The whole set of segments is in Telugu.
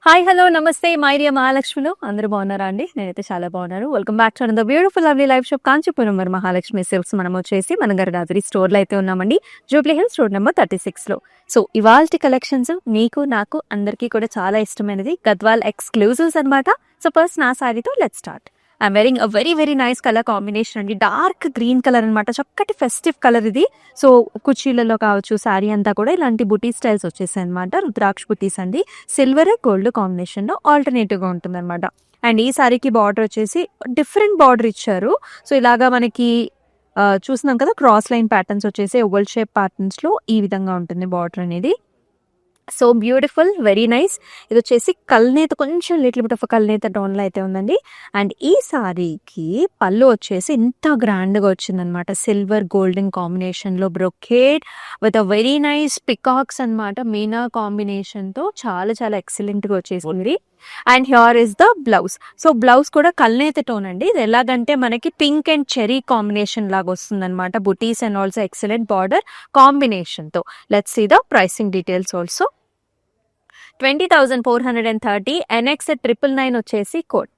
హాయ్ హలో నమస్తే మై డియర్ మహాలక్ష్మిలో అందరూ బాగున్నారా అండి? నేనైతే చాలా బాగున్నాను. Welcome back to another beautiful lovely life shop Kanchipuram మరి మహాలక్ష్మి సిల్క్స్. మనం వచ్చేసి మన గరడాదిరి స్టోర్లో అయితే ఉన్నామండి. జూబ్లీ హిల్స్ రోడ్ నెంబర్ 36లో. సో ఇవాల్టి కలెక్షన్స్ నీకు నాకు అందరికీ కూడా చాలా ఇష్టమైనది గద్వాల్ ఎక్స్క్లూజివ్స్ అనమాట. సో ఫస్ట్ నా సారీతో let's start. I'm wearing a very very nice colour combination అండి. డార్క్ గ్రీన్ కలర్ అనమాట, చక్కటి ఫెస్టివ్ కలర్ ఇది. సో కుర్చీలలో కావచ్చు, శారీ అంతా కూడా ఇలాంటి బుటీ స్టైల్స్ వచ్చేసాయి అనమాట. రుద్రాక్ష బుటీస్ అండి, సిల్వర్ గోల్డ్ కాంబినేషన్లో ఆల్టర్నేటివ్గా ఉంటుంది అనమాట. అండ్ ఈ శారీకి బార్డర్ వచ్చేసి డిఫరెంట్ బార్డర్ ఇచ్చారు. సో ఇలాగా మనకి చూస్తున్నాం కదా, క్రాస్ లైన్ ప్యాటర్న్స్ వచ్చేసి ఓవల్ షేప్ ప్యాటర్న్స్లో ఈ విధంగా ఉంటుంది బార్డర్ అనేది. So beautiful, very nice. ఇది వచ్చేసి కల్నేత, కొంచెం లిటిల్ బిట్ ఆఫ్ కల్నేత టోన్లో అయితే ఉందండి. అండ్ ఈ సారీకి పళ్ళు వచ్చేసి ఇంత గ్రాండ్గా వచ్చిందనమాట. సిల్వర్ గోల్డెన్ కాంబినేషన్లో brocade with a very nice peacocks అనమాట. మీనా కాంబినేషన్తో చాలా చాలా ఎక్సలెంట్గా వచ్చేసింది. And here is the blouse. So blouse కూడా కల్నేత టోన్ అండి. ఇది ఎలాగంటే మనకి పింక్ అండ్ చెరీ కాంబినేషన్ లాగా వస్తుంది అనమాట. బుటీస్ అండ్ ఆల్సో ఎక్సలెంట్ బార్డర్ కాంబినేషన్తో. Let's see the pricing details also. 20,430. NX 999 వచ్చేసి కోడ్.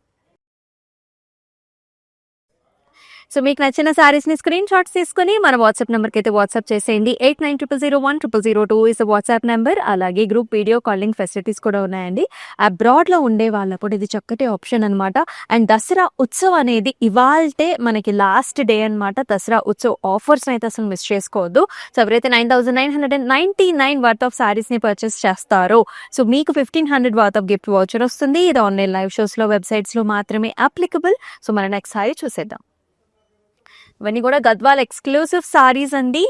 సో మీకు నచ్చిన సారీస్ని స్క్రీన్ షాట్స్ తీసుకుని మన వాట్సాప్ నెంబర్కి అయితే వాట్సాప్ చేసేయండి. 8900010002 ఇస్ వాట్సాప్ నెంబర్. అలాగే గ్రూప్ వీడియో కాలింగ్ ఫెసిలిటీస్ కూడా ఉన్నాయండి. అబ్రాడ్లో ఉండే వాళ్ళకు ఇది చక్కటి ఆప్షన్ అనమాట. అండ్ దసరా ఉత్సవ్ అనేది ఇవాల్టే మనకి లాస్ట్ డే అనమాట. దసరా ఉత్సవ్ ఆఫర్స్ అయితే అసలు మిస్ చేసుకోవద్దు. సో ఎవరైతే 9,999 వర్త్ ఆఫ్ సారీస్ని పర్చేస్ చేస్తారో సో మీకు 1,500 వర్త్ ఆఫ్ గిఫ్ట్ వౌచర్ వస్తుంది. ఇది ఆన్లైన్ లైవ్ షోస్లో, వెబ్సైట్స్లో మాత్రమే అప్లికబుల్. సో మన నెక్స్ట్ సారీ చూసేద్దాం. ఇవన్నీ కూడా గద్వాల్ ఎక్స్క్లూసివ్ సారీస్ అండి.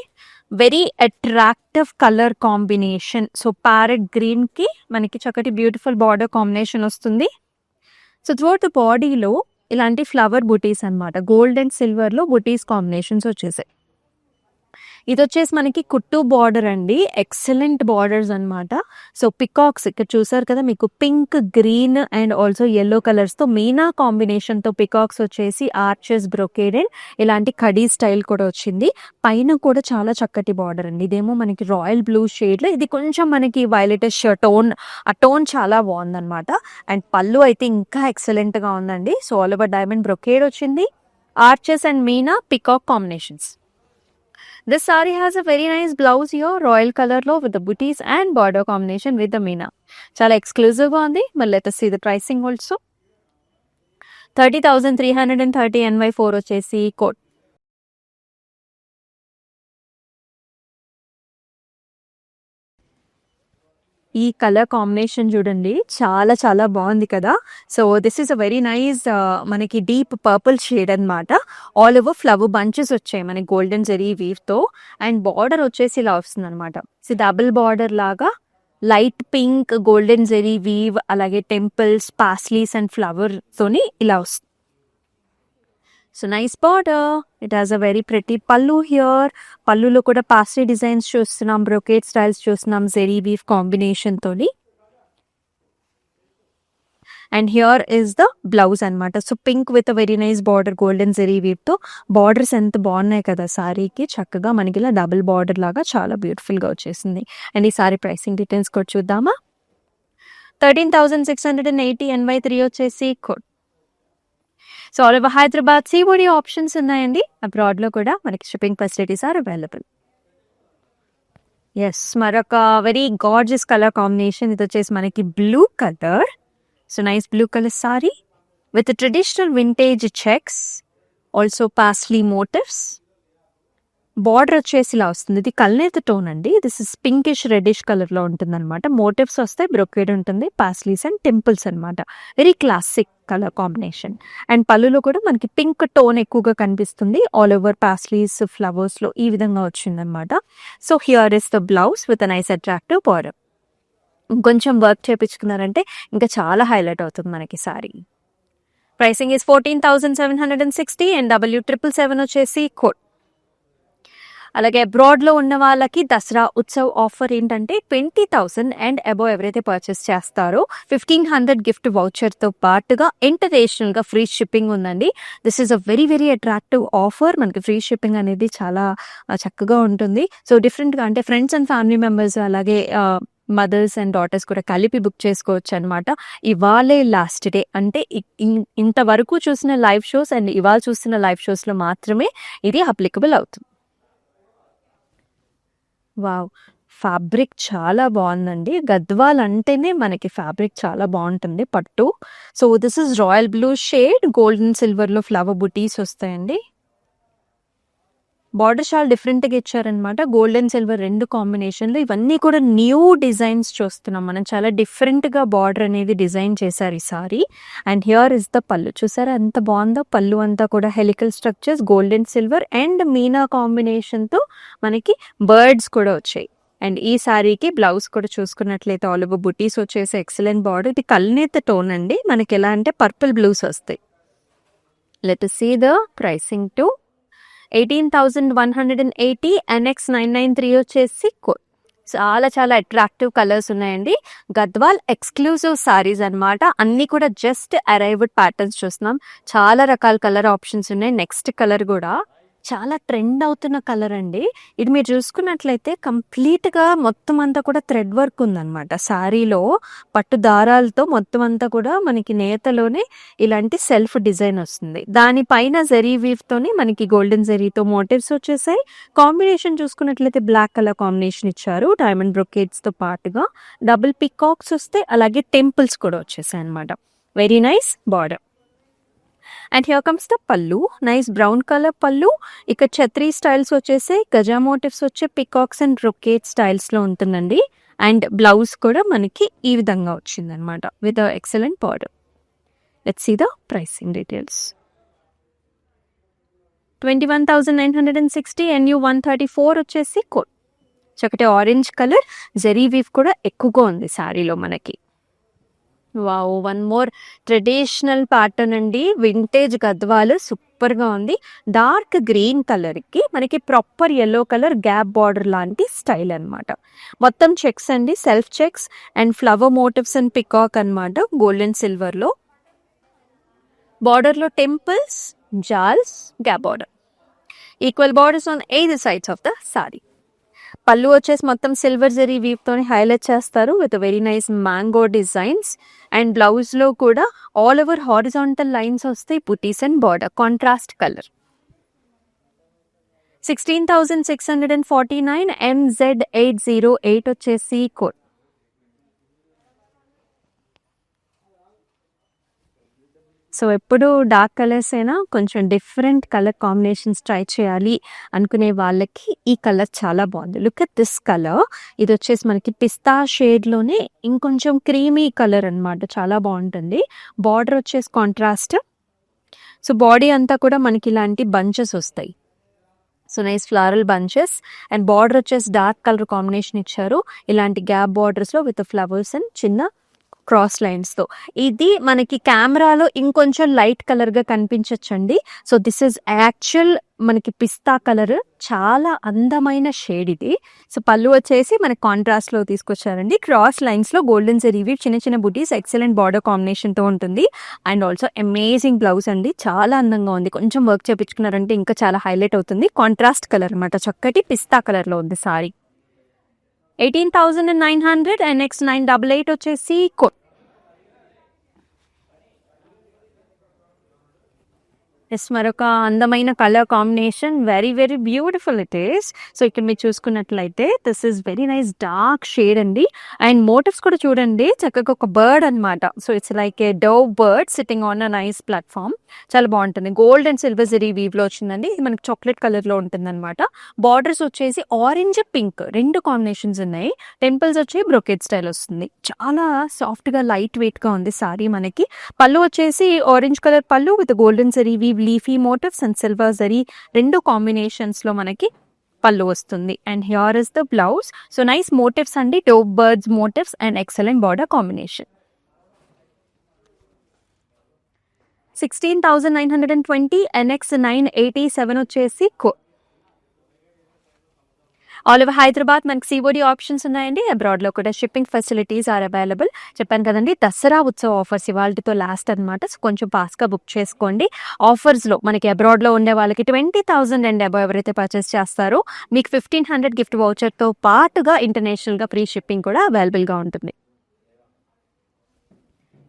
Very attractive colour combination. So parrot green కి మనకి చక్కటి బ్యూటిఫుల్ బార్డర్ కాంబినేషన్ వస్తుంది. సో త్రూఅవుట్ ద బాడీలో ఇలాంటి ఫ్లవర్ బుటీస్ అనమాట. గోల్డ్ అండ్ సిల్వర్ లో బుటీస్ కాంబినేషన్స్ వచ్చేసాయి. ఇది వచ్చేసి మనకి కుట్టు బార్డర్ అండి. ఎక్సలెంట్ బార్డర్స్ అనమాట. సో పికాక్స్ ఇక్కడ చూసారు కదా, మీకు pink, green and also yellow colours తో మీనా కాంబినేషన్ తో పికాక్స్ వచ్చేసి ఆర్చెస్, బ్రొకేడ్ అండ్ ఇలాంటి కడీ స్టైల్ కూడా వచ్చింది. పైన కూడా చాలా చక్కటి బార్డర్ అండి. ఇదేమో మనకి రాయల్ బ్లూ షేడ్ లో, ఇది కొంచెం మనకి వైలెటిష్ టోన్. ఆ టోన్ చాలా బాగుందన్నమాట. అండ్ పళ్ళు అయితే ఇంకా ఎక్సలెంట్ గా ఉందండి. So all over diamond brocade వచ్చింది. Arches and meena peacock combinations. This saree has a very nice blouse here, royal color lo with the booties and border combination with the meena. Chala exclusive ga undi. But let us see the pricing also. 30,330 NY4 వచ్చేసి కోట్. ఈ కలర్ కాంబినేషన్ చూడండి, చాలా చాలా బాగుంది కదా. So this is a very nice మనకి డీప్ పర్పుల్ షేడ్ అనమాట. ఆల్ ఓవర్ ఫ్లవర్ బంచెస్ వచ్చాయి మనకి గోల్డెన్ జరీ వీవ్ తో. అండ్ బార్డర్ వచ్చేసి ఇలా వస్తుంది అనమాట. సో డబుల్ బార్డర్ లాగా light pink, golden zari weave, అలాగే టెంపుల్స్, పాస్లీస్ అండ్ ఫ్లవర్ తోని ఇలా వస్తుంది. So nice border. It has a very pretty pallu here. పల్లులో కూడా పాస్లీ డిజైన్స్ చూస్తున్నాం, బ్రొకేట్ స్టైల్స్ చూస్తున్నాం జెరీ వీవ్ కాంబినేషన్ తోని. And here is the blouse అనమాట. So pink with a very nice border, golden zari weave తో. బార్డర్స్ ఎంత బాగున్నాయి కదా సారీకి. చక్కగా మనకి ఇలా డబుల్ బార్డర్ లాగా చాలా బ్యూటిఫుల్ గా వచ్చేసింది. అండ్ ఈ సారీ ప్రైసింగ్ డీటెయిల్స్ కూడా చూద్దామా. 13,680 NY3 వచ్చేసి code. So all over Hyderabad COD options ఉన్నాయండి. అబ్రాడ్లో కూడా మనకి shipping facilities are available. Yes, మరొక వెరీ గార్జియస్ కలర్ కాంబినేషన్. ఇది వచ్చేసి మనకి blue colour. So nice blue colour sari with traditional vintage checks, also paisley motifs. Border వచ్చేసి ఇలా వస్తుంది. ఇది కల్నేత టోన్ అండి. This is pinkish reddish colour లో ఉంటుంది అనమాట. మోటివ్స్ వస్తాయి, బ్రొకేడ్ ఉంటుంది, పాస్లీస్ అండ్ టెంపుల్స్ అనమాట. Very classic colour combination. And పళ్ళులో కూడా మనకి పింక్ టోన్ ఎక్కువగా కనిపిస్తుంది. ఆల్ ఓవర్ పాస్లీస్, ఫ్లవర్స్ లో ఈ విధంగా వచ్చింది అనమాట. So here is the blouse with nice attractive border. ఇంకొంచెం వర్క్ చేయించుకున్నారంటే ఇంకా చాలా హైలైట్ అవుతుంది మనకి sorry. Pricing is 14,760 and W777 వచ్చేసి కోడ్. అలాగే అబ్రాడ్లో ఉన్న వాళ్ళకి దసరా ఉత్సవ్ ఆఫర్ ఏంటంటే 20,000 అండ్ అబోవ్ ఎవరైతే పర్చేస్ చేస్తారో 1,500 గిఫ్ట్ వౌచర్తో పాటుగా ఇంటర్నేషనల్గా ఫ్రీ షిప్పింగ్ ఉందండి. This is a very very attractive offer. మనకి ఫ్రీ షిప్పింగ్ అనేది చాలా చక్కగా ఉంటుంది. సో డిఫరెంట్గా అంటే ఫ్రెండ్స్ అండ్ ఫ్యామిలీ మెంబర్స్, అలాగే మదర్స్ అండ్ డాటర్స్ కూడా కలిపి బుక్ చేసుకోవచ్చు అనమాట. ఇవాళే లాస్ట్ డే, అంటే ఇంతవరకు చూసిన లైవ్ షోస్ అండ్ ఇవాళ చూస్తున్న లైవ్ షోస్లో మాత్రమే ఇది అప్లికబుల్ అవుతుంది. వావ్! ఫ్యాబ్రిక్ చాలా బాగుందండి. గద్వాల్ అంటేనే మనకి ఫ్యాబ్రిక్ చాలా బాగుంటుంది, పట్టు. So this is royal blue shade, golden సిల్వర్లో ఫ్లవర్ బుటీస్ వస్తాయండి. బార్డర్ చాలా డిఫరెంట్గా ఇచ్చారనమాట, గోల్డెన్ సిల్వర్ రెండు కాంబినేషన్లో. ఇవన్నీ కూడా న్యూ డిజైన్స్ చూస్తున్నాం మనం, చాలా డిఫరెంట్గా బార్డర్ అనేది డిజైన్ చేశారు ఈసారి. అండ్ హియర్ ఇస్ ద పళ్ళు, చూసారా ఎంత బాగుందో. పళ్ళు అంతా కూడా helical structures, golden silver and Meena కాంబినేషన్తో మనకి బర్డ్స్ కూడా వచ్చాయి. అండ్ ఈ సారీకి బ్లౌజ్ కూడా చూసుకున్నట్లయితే ఆల్ ఓవర్ బుటీస్ వచ్చేసి ఎక్సలెంట్ బార్డర్. ఇది కల్నేత టోన్ అండి, మనకి ఎలా అంటే పర్పుల్ బ్లూస్ వస్తాయి. Let us see the pricing to 18,180 NX 993 వచ్చేసి చాలా చాలా అట్రాక్టివ్ కలర్స్ ఉన్నాయండి. గద్వాల్ ఎక్స్క్లూజివ్ సారీస్ అన్నమాట. అన్ని కూడా జస్ట్ అరైవ్డ్ ప్యాటర్న్స్ చూస్తున్నాం. చాలా రకాల కలర్ ఆప్షన్స్ ఉన్నాయి. నెక్స్ట్ కలర్ కూడా చాలా ట్రెండ్ అవుతున్న కలర్ అండి. ఇది మీరు చూసుకున్నట్లయితే కంప్లీట్గా మొత్తం అంతా కూడా థ్రెడ్ వర్క్ ఉందన్నమాట. శారీలో పట్టు దారాలతో మొత్తం అంతా కూడా మనకి నేతలోనే ఇలాంటి సెల్ఫ్ డిజైన్ వస్తుంది. దానిపైన జరీ వీవ్తోని మనకి గోల్డెన్ జరీతో మోటివ్స్ వచ్చేసాయి. కాంబినేషన్ చూసుకున్నట్లయితే బ్లాక్ కలర్ కాంబినేషన్ ఇచ్చారు, డైమండ్ బ్రొకేట్స్తో పాటుగా డబుల్ పికాక్స్ వస్తాయి, అలాగే టెంపుల్స్ కూడా వచ్చేసాయి అనమాట. Very nice border. And here comes the pallu, nice brown colour pallu. ఇక్కడ ఛత్రీ స్టైల్స్ వచ్చేసి గజా మోటివ్స్ వచ్చే పికాక్స్ అండ్ రొకేట్ స్టైల్స్లో ఉంటుందండి. అండ్ బ్లౌజ్ కూడా మనకి ఈ విధంగా వచ్చిందనమాట with excellent border. Let's see the pricing details. 21,960 NU 134 వచ్చేసి కోట్. చక్కటి ఆరెంజ్ కలర్, జరీ వీవ్ కూడా ఎక్కువగా ఉంది శారీలో మనకి. Wow, one more traditional pattern అండి, వింటేజ్ గద్వాలు సూపర్గా ఉంది. డార్క్ గ్రీన్ కలర్కి మనకి proper yellow colour gap border లాంటి స్టైల్ అనమాట. మొత్తం చెక్స్ అండి, self checks and flower motifs and peacock అనమాట, గోల్డెన్ సిల్వర్లో. బార్డర్లో temples, jaals, gap border, equal borders on either sides of the sari. పళ్ళు వచ్చేసి మొత్తం సిల్వర్ జరీ వీవ్తో హైలైట్ చేస్తారు with very nice mango designs. And బ్లౌజ్లో కూడా ఆల్ ఓవర్ హారిజాంటల్ లైన్స్ వస్తాయి, బుటీస్ and border contrast colour. 16,649 MZ 808 వచ్చేసి కోడ్. సో ఎప్పుడు డార్క్ కలర్స్ అయినా కొంచెం డిఫరెంట్ కలర్ కాంబినేషన్స్ ట్రై చేయాలి అనుకునే వాళ్ళకి ఈ కలర్ చాలా బాగుంది. లుక్ అట్ దిస్ కలర్, ఇది వచ్చేసి మనకి పిస్తా షేడ్లోనే ఇంకొంచెం క్రీమీ కలర్ అనమాట, చాలా బాగుంటుంది. బార్డర్ వచ్చేసి కాంట్రాస్ట్. సో బాడీ అంతా కూడా మనకి ఇలాంటి బంచెస్ వస్తాయి, so nice floral bunches. And border వచ్చేసి డార్క్ కలర్ కాంబినేషన్ ఇచ్చారు, ఇలాంటి గ్యాప్ బార్డర్స్లో విత్ ఫ్లవర్స్ అండ్ చిన్న క్రాస్ లైన్స్తో. ఇది మనకి కెమెరాలో ఇంకొంచెం లైట్ కలర్గా కనిపించచ్చండి. సో దిస్ ఇస్ యాక్చువల్ మనకి పిస్తా కలర్, చాలా అందమైన షేడ్ ఇది. సో పళ్ళు వచ్చేసి మనకి కాంట్రాస్ట్లో తీసుకొచ్చారండి, క్రాస్ లైన్స్లో గోల్డెన్ జరీవి చిన్న చిన్న బుటీస్, ఎక్సలెంట్ బార్డర్ కాంబినేషన్తో ఉంటుంది. అండ్ ఆల్సో అమేజింగ్ బ్లౌజ్ అండి, చాలా అందంగా ఉంది. కొంచెం వర్క్ చేయించుకున్నారంటే ఇంకా చాలా హైలైట్ అవుతుంది. కాంట్రాస్ట్ కలర్ అనమాట, చక్కటి పిస్తా కలర్లో ఉంది సారీ. 18,900 NX 988 వచ్చేసి కోట్. ఎస్, మరొక అందమైన colour combination, very very beautiful it is. So ఇక్కడ మీరు చూసుకున్నట్లయితే this is very nice dark shade అండి. అండ్ మోటివ్స్ కూడా చూడండి, చక్కగా ఒక బర్డ్ అనమాట. So it's like A Dove bird sitting on a nice platform, చాలా బాగుంటుంది. గోల్డ్ అండ్ సిల్వర్ జరీ వీవ్లో వచ్చిందండి, ఇది మనకి చాక్లెట్ కలర్లో ఉంటుంది అనమాట. బార్డర్స్ వచ్చేసి ఆరెంజ్ పింక్ రెండు కాంబినేషన్స్ ఉన్నాయి. టెంపుల్స్ వచ్చి బ్రొకెట్ స్టైల్ వస్తుంది, చాలా సాఫ్ట్గా లైట్ వెయిట్గా ఉంది సారీ మనకి. పళ్ళు వచ్చేసి ఆరెంజ్ కలర్ పళ్ళు with golden zari weave, leafy motifs and silver zari రెండు కాంబినేషన్స్లో మనకి పళ్ళు వస్తుంది. And here is the blouse. So nice motifs అండి, dove birds motifs and excellent border combination. 16,920 NX 987 వచ్చేసి ఆల్ ఓవర్ హైదరాబాద్ మనకి COD ఆప్షన్స్ ఉన్నాయండి. అబ్రాడ్లో కూడా షిప్పింగ్ ఫెసిలిటీస్ ఆర్ అవైలబుల్. చెప్పాను కదండి, దసరా ఉత్సవ ఆఫర్స్ ఇవాళతో లాస్ట్ అనమాట. సో కొంచెం ఫాస్ట్గా బుక్ చేసుకోండి. ఆఫర్స్లో మనకి అబ్రాడ్లో ఉండే వాళ్ళకి 20,000 అండ్ అబవ్ ఎవరైతే పర్చేస్ చేస్తారో మీకు 1,500 గిఫ్ట్ వౌచర్తో పాటుగా ఇంటర్నేషనల్గా ఫ్రీ షిప్పింగ్ కూడా అవైలబుల్గా ఉంటుంది.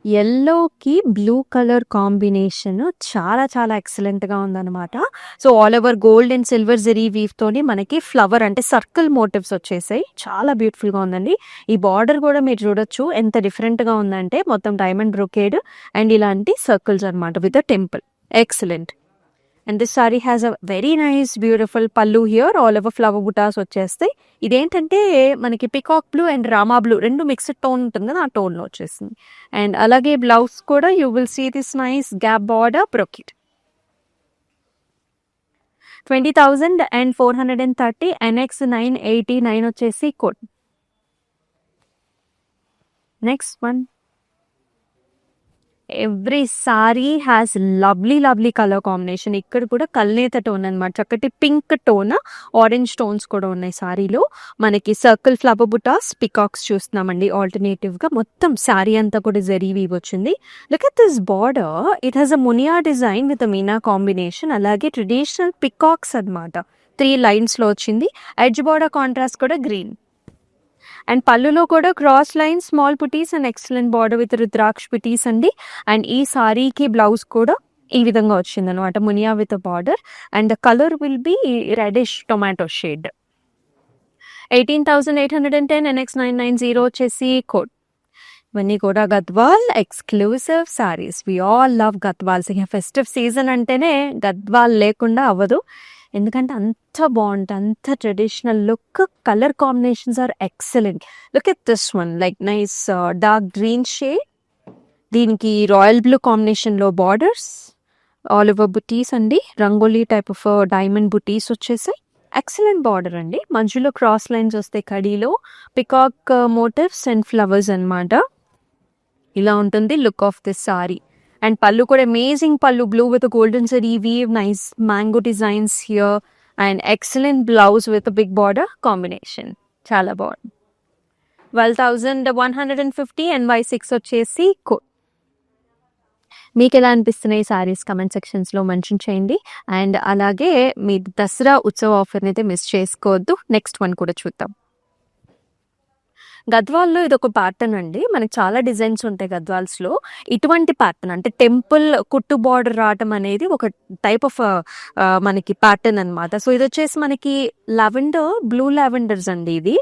ఎల్లోకి బ్లూ కలర్ కాంబినేషన్ చాలా చాలా ఎక్సలెంట్గా ఉందన్నమాట. So all over gold and silver zari వీవ్తోని మనకి ఫ్లవర్ అంటే సర్కిల్ మోటివ్స్ వచ్చేసాయి. చాలా బ్యూటిఫుల్గా ఉందండి. ఈ బార్డర్ కూడా మీరు చూడొచ్చు ఎంత డిఫరెంట్గా ఉందంటే మొత్తం డైమండ్ బ్రొకేడ్ అండ్ ఇలాంటి సర్కిల్స్ అనమాట with a temple. Excellent. And this sari has a very nice beautiful pallu here. All over flower బుటాస్ వచ్చేస్తాయి. ఇదేంటంటే మనకి peacock blue and Rama blue రెండు మిక్స్డ్ టోన్ ఉంటుంది కదా, ఆ టోన్లో వచ్చేసింది. అండ్ అలాగే బ్లౌజ్ కూడా you will see this nice gap border brocade. 20,430 NX 989 వచ్చేసి code. Next one. Every sari has lovely colour combination. ఇక్కడ కూడా కల్నేత టోన్ అనమాట, చక్కటి పింక్ టోన్, ఆరెంజ్ టోన్స్ కూడా ఉన్నాయి సారీలో. మనకి సర్కిల్ ఫ్లవర్ బుటాస్ పికాక్స్ చూస్తున్నామండి ఆల్టర్నేటివ్గా. మొత్తం సారీ అంతా కూడా జరీ వీవ్ వచ్చింది. Look at this border, it has a muniya design with meena combination. అలాగే ట్రెడిషనల్ పికాక్స్ అనమాట 3 లైన్స్లో వచ్చింది. ఎడ్జ్ బార్డర్ కాంట్రాస్ట్ కూడా గ్రీన్. అండ్ పళ్ళులో కూడా cross line small buttis and excellent border with rudraksha buttis అండి. అండ్ ఈ సారీకి బ్లౌజ్ కూడా ఈ విధంగా వచ్చింది అనమాట, మునియా with border. And the colour will be reddish tomato shade. 18,810 NX 990 వచ్చేసి కోడ్. ఇవన్నీ కూడా Gadwal exclusive saris. We all love Gadwals. ఇక ఫెస్టివ్ సీజన్ అంటేనే గద్వాల్ లేకుండా అవ్వదు, ఎందుకంటే అంత బాగుంటుంది, అంత traditional look. Colour combinations are excellent. Look at this one, like nice dark green shade, దీనికి రాయల్ బ్లూ కాంబినేషన్లో బార్డర్స్, ఆల్ ఓవర్ బుటీస్ అండి, రంగోలీ టైప్ ఆఫ్ డైమండ్ బుటీస్ వచ్చేసాయి. ఎక్సలెంట్ బార్డర్ అండి, మధ్యలో క్రాస్ లైన్స్ వస్తాయి కడీలో, పికాక్ మోటివ్స్ అండ్ ఫ్లవర్స్ అనమాట. ఇలా ఉంటుంది look of this sari. And pallu కూడా amazing pallu, blue with golden zari weave, nice mango designs here and excellent blouse with big border combination. చాలా బాగుంది. 12,150 NY6 వచ్చేసి కోడ్. మీకు ఎలా అనిపిస్తున్నాయి ఈ సారీస్ కమెంట్ సెక్షన్స్లో మెన్షన్ చేయండి. అండ్ అలాగే మీ దసరా ఉత్సవ ఆఫర్ని అయితే మిస్ చేసుకోవద్దు. నెక్స్ట్ వన్ కూడా చూద్దాం. గద్వాల్లో ఇది ఒక ప్యాటర్న్ అండి. మనకి చాలా డిజైన్స్ ఉంటాయి గద్వాల్స్లో. ఇటువంటి ప్యాటర్న్ అంటే టెంపుల్ కుట్టు బార్డర్ రావటం అనేది ఒక టైప్ ఆఫ్ మనకి ప్యాటర్న్ అనమాట. సో ఇది వచ్చేసి మనకి లావెండర్, బ్లూ లావెండర్స్ అండి. ఇది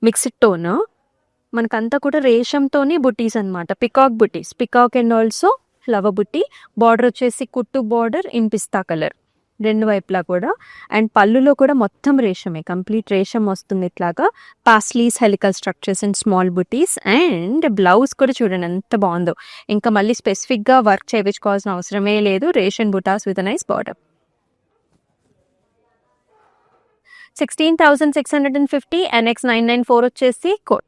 మిక్స్డ్ టోన్. మనకంతా కూడా రేషంతోని బుటీస్ అనమాట, peacock buttis, peacock and also flower బుట్టి. బార్డర్ వచ్చేసి కుట్టు బార్డర్ ఇన్ పిస్తా కలర్ రెండు వైపులా కూడా. అండ్ పళ్ళులో కూడా మొత్తం రేషమే, కంప్లీట్ రేషం వస్తుంది ఇట్లాగా. Paisleys, helical structures and small buttis. And blouse కూడా చూడండి ఎంత బాగుందో. ఇంకా మళ్ళీ స్పెసిఫిక్గా వర్క్ చేయించుకోవాల్సిన అవసరమే లేదు. రేషన్ బుటాస్ విత్ నైస్ బార్డర్. 16,650 NX 994 వచ్చేసి కోడ్.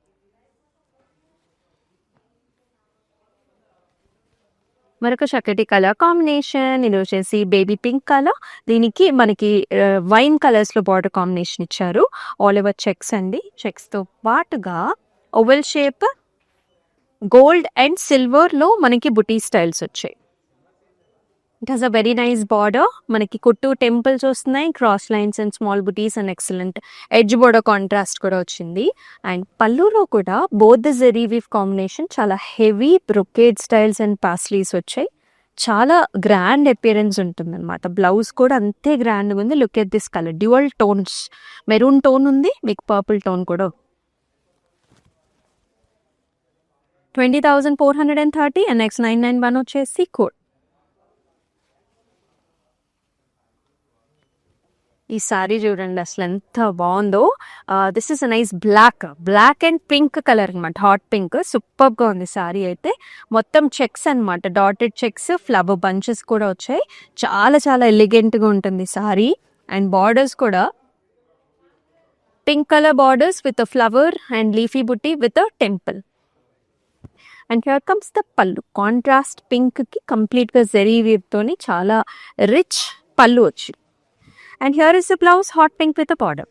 మరొక చక్కటి కలర్ కాంబినేషన్. ఇది వచ్చేసి బేబీ పింక్ కలర్, దీనికి మనకి వైన్ కలర్స్లో బార్డర్ కాంబినేషన్ ఇచ్చారు. ఆల్ ఓవర్ చెక్స్ అండి. చెక్స్తో పాటుగా ఓవెల్ షేప్, గోల్డ్ అండ్ సిల్వర్లో మనకి బుటీ స్టైల్స్ వచ్చాయి. It has a very nice border. మనకి కుట్టు టెంపుల్స్ వస్తున్నాయి, cross lines and small buttis and excellent edge border contrast కూడా వచ్చింది. అండ్ పళ్ళులో కూడా both the zari weave combination, చాలా heavy brocade styles and paisleys వచ్చాయి. చాలా గ్రాండ్ అపియరెన్స్ ఉంటుంది అనమాట. బ్లౌజ్ కూడా అంతే గ్రాండ్గా ఉంది. Look at this colour, dual tones, maroon tone ఉంది, మీకు పర్పుల్ టోన్ కూడా. 20,430 NX 991 వచ్చేసి కోడ్. ఈ సారీ చూడండి అసలు ఎంత బాగుందో. This is a nice black and pink colour అనమాట, హాట్ పింక్. సూపర్గా ఉంది సారీ అయితే. మొత్తం చెక్స్ అనమాట, డాటెడ్ చెక్స్, ఫ్లవర్ బంచెస్ కూడా వచ్చాయి. చాలా చాలా ఎలిగెంట్గా ఉంటుంది సారీ. అండ్ బార్డర్స్ కూడా pink colour borders with flower and leafy butti with temple. And here comes the pallu, contrast పింక్కి కంప్లీట్గా జెరీ వీవ్తోని చాలా రిచ్ పళ్ళు వచ్చి. And here is the blouse, hot pink with a border.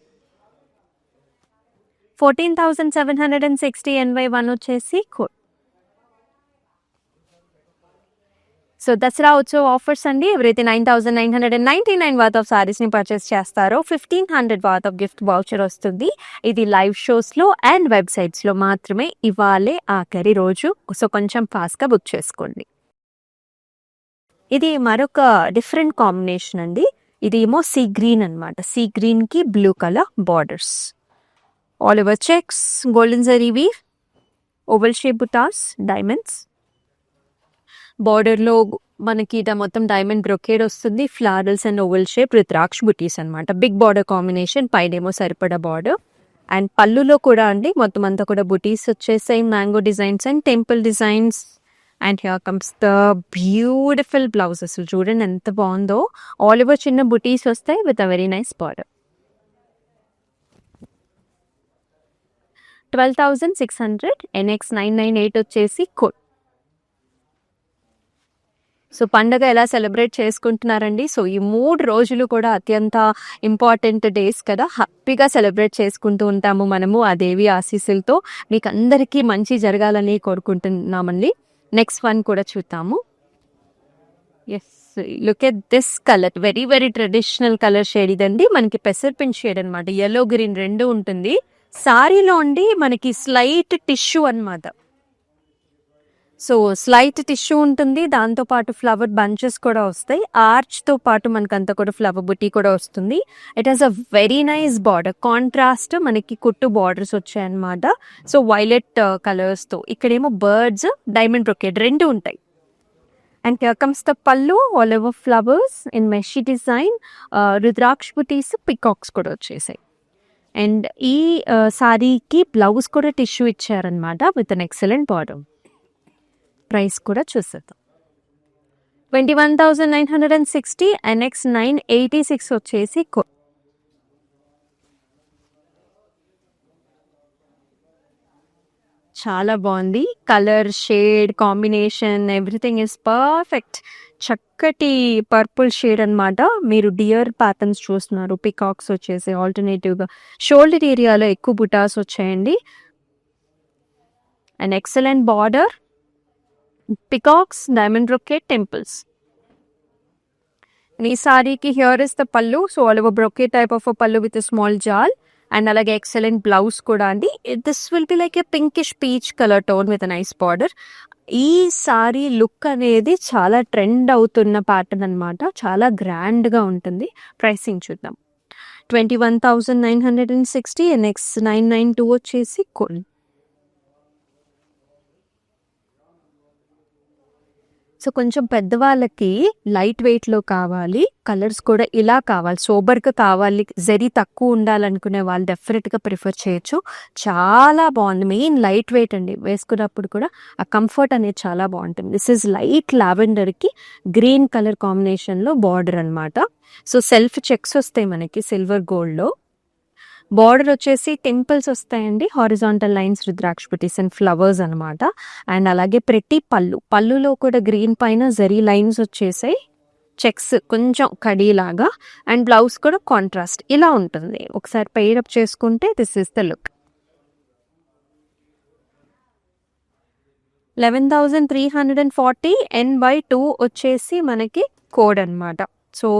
14,760 NY1 వచ్చేసి code. So Dasara Utsav offers అండి. ఎవరైతే 9,999 వర్త్ ఆఫ్ సారీస్ని పర్చేస్ చేస్తారో 1,500 వర్త్ ఆఫ్ గిఫ్ట్ వౌచర్ వస్తుంది. ఇది లైవ్ షోస్లో అండ్ వెబ్సైట్స్లో మాత్రమే. ఇవాళే ఆఖరి రోజు. సో కొంచెం ఫాస్ట్గా బుక్ చేసుకోండి. ఇది మరొక డిఫరెంట్ కాంబినేషన్ అండి. ఇది ఏమో సీ గ్రీన్ అనమాట. సీ గ్రీన్కి blue colour borders, all over checks, golden zari weave, oval shape butas, diamonds. బార్డర్లో మనకి ఇట మొత్తం డైమండ్ బ్రొకేడ్ వస్తుంది. Florals and oval shape rudraksha buttis అనమాట. బిగ్ బార్డర్ కాంబినేషన్, పైనేమో సరిపడా బార్డర్. అండ్ పళ్ళులో కూడా అండి మొత్తం అంతా కూడా బుటీస్ వచ్చేసాయి. Mango designs and temple designs. And here comes the beautiful blouse. అసలు చూడండి ఎంత బాగుందో. ఆల్ ఓవర్ చిన్న బుటీస్ వస్తాయి with a very nice border. 12,600. NX 998 వచ్చేసి కోడ్. సో పండగ ఎలా సెలబ్రేట్ చేసుకుంటున్నారండి? సో ఈ 3 రోజులు కూడా అత్యంత ఇంపార్టెంట్ డేస్ కదా. హ్యాపీగా సెలబ్రేట్ చేసుకుంటూ ఉంటాము మనము ఆ దేవి ఆశీస్సులతో. మీకు అందరికీ మంచి జరగాలని కోరుకుంటున్నామండి. నెక్స్ట్ వన్ కూడా చూద్దాము. Yes, look at this colour. Very very traditional colour shade ఇదండి. మనకి పెసర్పించ్ షేడ్ అనమాట. ఎల్లో గ్రీన్ రెండు ఉంటుంది. సారీలో అండి మనకి స్లైట్ టిష్యూ అనమాట. సో స్లైట్ టిష్యూ ఉంటుంది. దాంతోపాటు ఫ్లవర్ బంచెస్ కూడా వస్తాయి. ఆర్చ్తో పాటు మనకంతా కూడా ఫ్లవర్ బుటీ కూడా వస్తుంది. It has a very nice border. Contrast మనకి కుట్టు బార్డర్స్ వచ్చాయన్నమాట. సో వైలెట్ కలర్స్తో. ఇక్కడేమో బర్డ్స్, డైమండ్ బ్రొకేడ్ రెండు ఉంటాయి. And here comes the pallu, all over flowers in mesh design, rudraksha buttis, peacocks కూడా వచ్చేసాయి. అండ్ ఈ సారీకి బ్లౌజ్ కూడా టిష్యూ ఇచ్చారనమాట with an excellent border. Price కూడా చూసేద్దాం. 21,960. NX 986 వచ్చేసి చాలా బాగుంది. Colour shade combination everything is perfect. చక్కటి పర్పుల్ షేడ్ అనమాట. మీరు డియర్ ప్యాటర్న్స్ చూస్తున్నారు. పికాక్స్ వచ్చేసి ఆల్టర్నేటివ్గా షోల్డర్ ఏరియాలో ఎక్కువ బుటాస్ వచ్చాయండి. And excellent border, peacocks, diamond brocade, temples. ఈ సారీకి హియర్ ఇస్ ద పల్లు. So all over brocade type of పల్లు విత్ స్మాల్ జాల్. అండ్ అలాగే ఎక్సలెంట్ బ్లౌజ్ కూడా అండి. This will be like a pinkish peach colour tone with nice border. ఈ సారీ లుక్ అనేది చాలా ట్రెండ్ అవుతున్న ప్యాటర్న్ అనమాట. చాలా గ్రాండ్గా ఉంటుంది. ప్రైసింగ్ చూద్దాం. 21,960. NX 992 వచ్చేసి కోడ్. సో కొంచెం పెద్దవాళ్ళకి లైట్ వెయిట్లో కావాలి, కలర్స్ కూడా ఇలా కావాలి, సోబర్గా కావాలి, జరీ తక్కువ ఉండాలనుకునే వాళ్ళు డెఫినెట్గా ప్రిఫర్ చేయొచ్చు. చాలా బాగుంది. మెయిన్ లైట్ వెయిట్ అండి. వేసుకున్నప్పుడు కూడా ఆ కంఫర్ట్ అనేది చాలా బాగుంటుంది. దిస్ ఈజ్ లైట్ లావెండర్కి గ్రీన్ కలర్ కాంబినేషన్లో బార్డర్ అనమాట. సో సెల్ఫ్ చెక్స్ వస్తాయి మనకి సిల్వర్ గోల్డ్లో. బార్డర్ వచ్చేసి టెంపుల్స్ వస్తాయండి. Horizontal lines, rudraksha buttis and flowers అనమాట. అండ్ అలాగే ప్రతి పళ్ళులో కూడా గ్రీన్ పైన జరీ లైన్స్ వచ్చేసాయి. చెక్స్ కొంచెం కడీలాగా. అండ్ బ్లౌజ్ కూడా కాంట్రాస్ట్ ఇలా ఉంటుంది. ఒకసారి పెయిరప్ చేసుకుంటే this is the look. 11,340. N/2 వచ్చేసి మనకి కోడ్ అనమాట. సో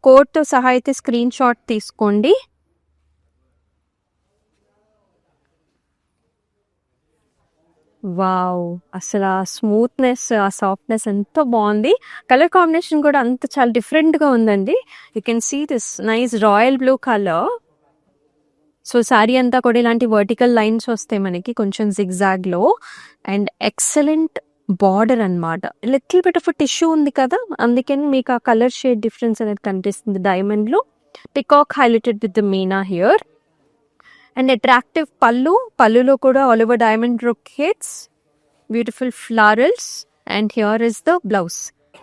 కోడ్తో సహా అయితే స్క్రీన్ షాట్ తీసుకోండి. వావ్, అసలు ఆ స్మూత్నెస్, ఆ సాఫ్ట్నెస్ ఎంతో బాగుంది. కలర్ కాంబినేషన్ కూడా అంత చాలా డిఫరెంట్గా ఉందండి. You can see this nice royal blue colour. So sari అంతా కూడా ఇలాంటి వర్టికల్ లైన్స్ వస్తాయి మనకి కొంచెం జిగ్జాగ్లో. అండ్ ఎక్సలెంట్ బార్డర్ అనమాట. లిటిల్ బిట్ ఆఫ్ టిష్యూ ఉంది కదా, అందుకని మీకు ఆ కలర్ షేడ్ డిఫరెన్స్ అనేది కనిపిస్తుంది. డైమండ్లో peacock highlighted with the meena here. And attractive పళ్ళులో కూడా all over diamond brocades, beautiful florals. And here is the blouse.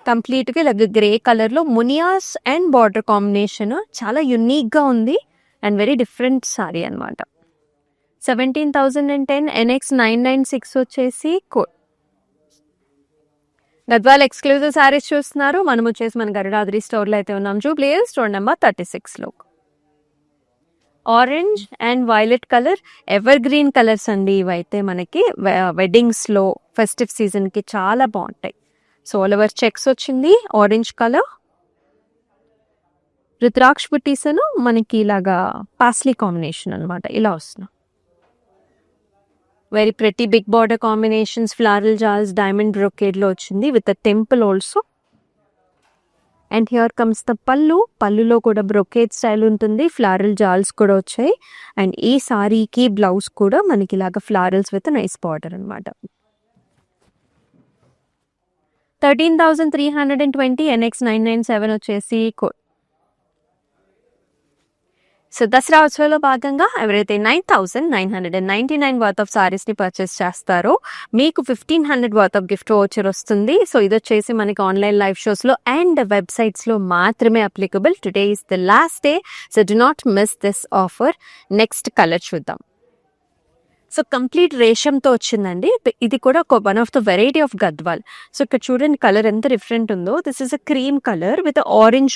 కంప్లీట్గా ఇలాగ గ్రే కలర్లో మునియాస్ అండ్ బార్డర్ కాంబినేషన్ చాలా యునిక్గా ఉంది. అండ్ వెరీ డిఫరెంట్ సారీ అనమాట. 17,010. NX 996 వచ్చేసి కోడ్. గద్వాల్ ఎక్స్క్లూజివ్ సారీస్ చూస్తున్నారు. మనం వచ్చేసి మన గరుడాద్రి స్టోర్లో అయితే ఉన్నాం. జూబ్లీ హిల్స్, స్టోర్ నెంబర్ 36లో. Orange and violet colour evergreen colours అండి ఇవైతే మనకి వెడ్డింగ్స్లో ఫెస్టివ్ సీజన్కి చాలా బాగుంటాయి. సో ఆల్ ఓవర్ చెక్స్ వచ్చింది ఆరెంజ్ కలర్. రుద్రాక్ష బుట్టీస్ను మనకి ఇలాగా పాస్లీ కాంబినేషన్ అనమాట, ఇలా వస్తున్నాం. Very pretty big border combinations, floral jaals, diamond బ్రొకేడ్లో వచ్చింది with a temple also. And here comes the పళ్ళులో కూడా బ్రొకేడ్ స్టైల్ ఉంటుంది, ఫ్లారల్ జాల్స్ కూడా వచ్చాయి. అండ్ ఈ సారీకి బ్లౌజ్ కూడా మనకి ఇలాగ ఫ్లారల్స్ విత్ నైస్ బార్డర్ అనమాట. 13,320 NX997 వచ్చేసి కోడ్. సో దసరా ఉత్సవంలో భాగంగా ఎవరైతే 9,999 వర్త్ ఆఫ్ సారీస్ని పర్చేస్ చేస్తారో మీకు 1,500 వర్త్ ఆఫ్ గిఫ్ట్ వోచర్ వస్తుంది. సో ఇది వచ్చేసి మనకి ఆన్లైన్ లైవ్ షోస్లో అండ్ వెబ్సైట్స్లో మాత్రమే applicable. Today is the last day, so do not miss this offer. Next colour చూద్దాం. సో కంప్లీట్ రేషంతో వచ్చిందండి. ఇది కూడా ఒక one of the variety of Gadwal. So ఇక్కడ చూడండి కలర్ ఎంత డిఫరెంట్ ఉందో. This is a cream colour with orange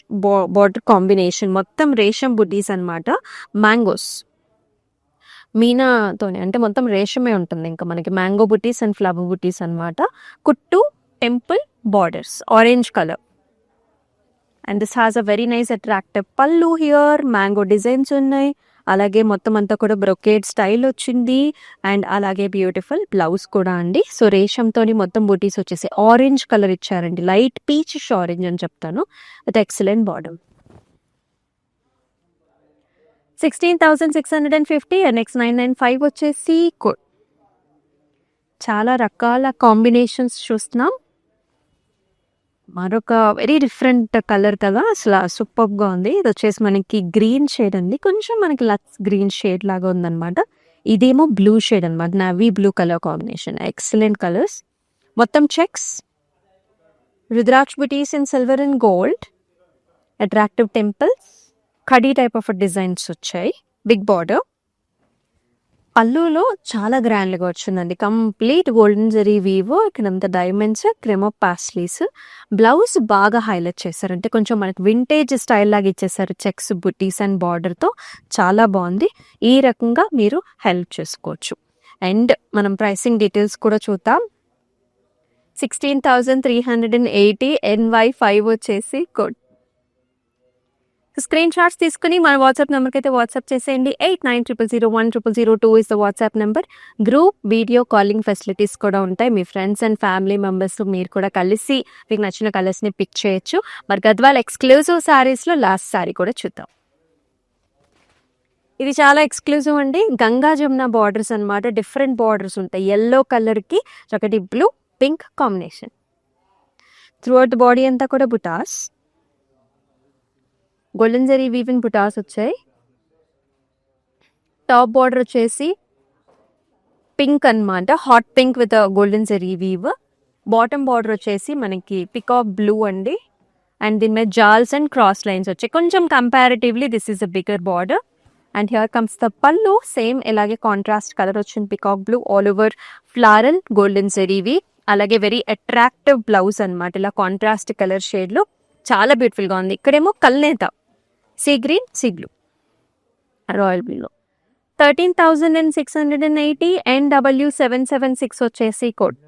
border combination. మొత్తం రేషం బుడ్డీస్ అనమాట, మ్యాంగోస్ మీనాతోనే, అంటే మొత్తం రేషమే ఉంటుంది. ఇంకా మనకి మ్యాంగో బుట్టీస్ అండ్ ఫ్లవర్ బుట్టీస్ అనమాట. కుట్టు temple borders, orange colour. And this has a very nice attractive పళ్ళు. హియర్ మ్యాంగో డిజైన్స్ ఉన్నాయి, అలాగే మొత్తం అంతా కూడా బ్రొకేడ్ స్టైల్ వచ్చింది. అండ్ అలాగే బ్యూటిఫుల్ బ్లౌజ్ కూడా అండి. సో రేషంతోని మొత్తం బూటీస్ వచ్చేసి ఆరెంజ్ కలర్ ఇచ్చారండి, లైట్ పీచిష్ ఆరెంజ్ అని చెప్తాను, విత్ ఎక్సలెంట్ బార్డర్. 16,650 NX995 వచ్చేసి కోడ్. చాలా రకాల కాంబినేషన్స్ చూస్తున్నాం. మరొక వెరీ డిఫరెంట్ కలర్ కదా, అసలు సూపర్గా ఉంది. ఇది వచ్చేసి మనకి గ్రీన్ షేడ్ అండి, కొంచెం మనకి లక్స్ గ్రీన్ షేడ్ లాగా ఉందన్నమాట. ఇదేమో బ్లూ షేడ్ అనమాట, navy blue colour combination. Excellent colours. మొత్తం checks, rudraksha buttis in silver and gold, attractive temples, khadi type of designs వచ్చాయి, బిగ్ బార్డర్. పళ్ళులో చాలా గ్రాండ్గా వచ్చిందండి, కంప్లీట్ గోల్డెన్ జరీ వీవ్, ఇక్కడంతా డైమండ్స్, క్రెమో పాస్లీస్. బ్లౌజ్ బాగా హైలైట్ చేశారు, అంటే కొంచెం మనకి వింటేజ్ స్టైల్ లాగా ఇచ్చేసారు, చెక్స్ బుట్టీస్ అండ్ బార్డర్తో. చాలా బాగుంది. ఈ రకంగా మీరు హెల్ప్ చేసుకోవచ్చు. అండ్ మనం ప్రైసింగ్ డీటెయిల్స్ కూడా చూద్దాం. 16,380 NY5 వచ్చేసి కోడ్. స్క్రీన్ షాట్స్ తీసుకుని మన వాట్సాప్ నెంబర్కి అయితే వాట్సాప్ చేసేయండి. 8900010002 is the WhatsApp number. Group video calling facilities కూడా ఉంటాయి. మీ ఫ్రెండ్స్ అండ్ ఫ్యామిలీ మెంబర్స్ మీరు కూడా కలిసి మీకు నచ్చిన కలర్స్ని పిక్ చేయొచ్చు. మరి గద్వాల్ ఎక్స్క్లూజివ్ శారీస్లో లాస్ట్ శారీ కూడా చూద్దాం. ఇది చాలా ఎక్స్క్లూజివ్ అండి, గంగా జమున బార్డర్స్ అనమాట. డిఫరెంట్ బార్డర్స్ ఉంటాయి, ఎల్లో కలర్కి ఒకటి blue pink combination. Through out the body అంతా కూడా బుటాస్, గోల్డెన్ జరీ వీవింగ్ బుటాస్ వచ్చాయి. టాప్ బార్డర్ వచ్చేసి పింక్ అనమాట, hot pink with golden zari weave. Bottom border వచ్చేసి మనకి పికాక్ బ్లూ అండి. అండ్ దీని మీద జాల్స్ అండ్ క్రాస్ లైన్స్ వచ్చాయి. కొంచెం comparatively this is a bigger border. And here comes the pallu. Same ఇలాగే కాంట్రాస్ట్ కలర్ వచ్చింది, peacock blue, all over floral golden జరీవి. అలాగే వెరీ అట్రాక్టివ్ బ్లౌజ్ అనమాట, ఇలా కాంట్రాస్ట్ కలర్ షేడ్లో చాలా బ్యూటిఫుల్గా ఉంది. ఇక్కడేమో కల్నేత, sea green, sea blue, royal బ్లూలో. 13,680 NW776 వచ్చేసి కోడ్.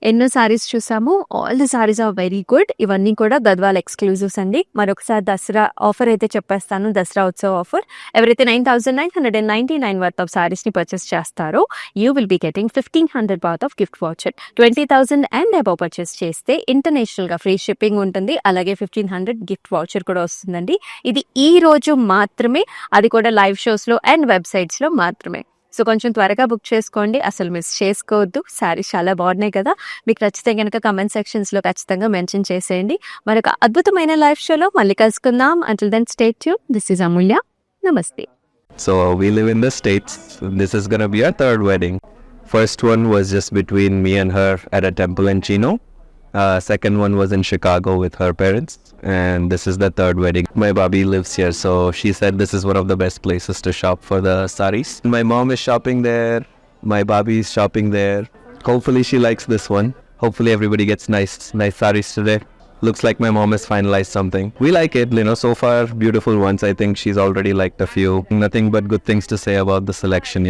ఎన్నో సారీస్ చూసాము, all the saris are very good. ఇవన్నీ కూడా గద్వాల్ ఎక్స్క్లూజివ్స్ అండి. మరొకసారి దసరా ఆఫర్ అయితే చెప్పేస్తాను, దసరా ఉత్సవ్ ఆఫర్. ఎవరైతే 9,999 వర్త్ ఆఫ్ సారీస్ని పర్చేస్ చేస్తారో you will be getting 1,500 worth of gift voucher. 20,000 and above purchase చేస్తే ఇంటర్నేషనల్గా ఫ్రీ షిప్పింగ్ ఉంటుంది, అలాగే 1,500 గిఫ్ట్ వాచర్ కూడా వస్తుందండి. ఇది ఈ రోజు మాత్రమే, అది కూడా లైవ్ షోస్లో అండ్ వెబ్సైట్స్లో మాత్రమే. సో కొంచెం త్వరగా బుక్ చేసుకోండి, అసలు మిస్ చేసుకోవద్దు. శారీస్ చాలా బాగున్నాయి కదా, మీకు నచ్చితే కనుక కమెంట్ సెక్షన్స్లో ఖచ్చితంగా మెన్షన్ చేసేయండి. మరొక అద్భుతమైన లైవ్ షోలో మళ్ళీ కలుసుకుందాం. Until then stay tune. This is Amulya. Namaste. So we live in the States. This is going to be our third wedding. First one was just between me and her at a temple in Chino. Second one was in Chicago with her parents. And this is the third wedding. My Bobby lives here, so she said this is one of the best places to shop for the saris. My mom is shopping there. My Bobby is shopping there. Hopefully she likes this one. Hopefully everybody gets nice saris today. Looks like my mom has finalized something. We like it, so far beautiful ones. I think she's already liked a few. Nothing but good things to say about the selection,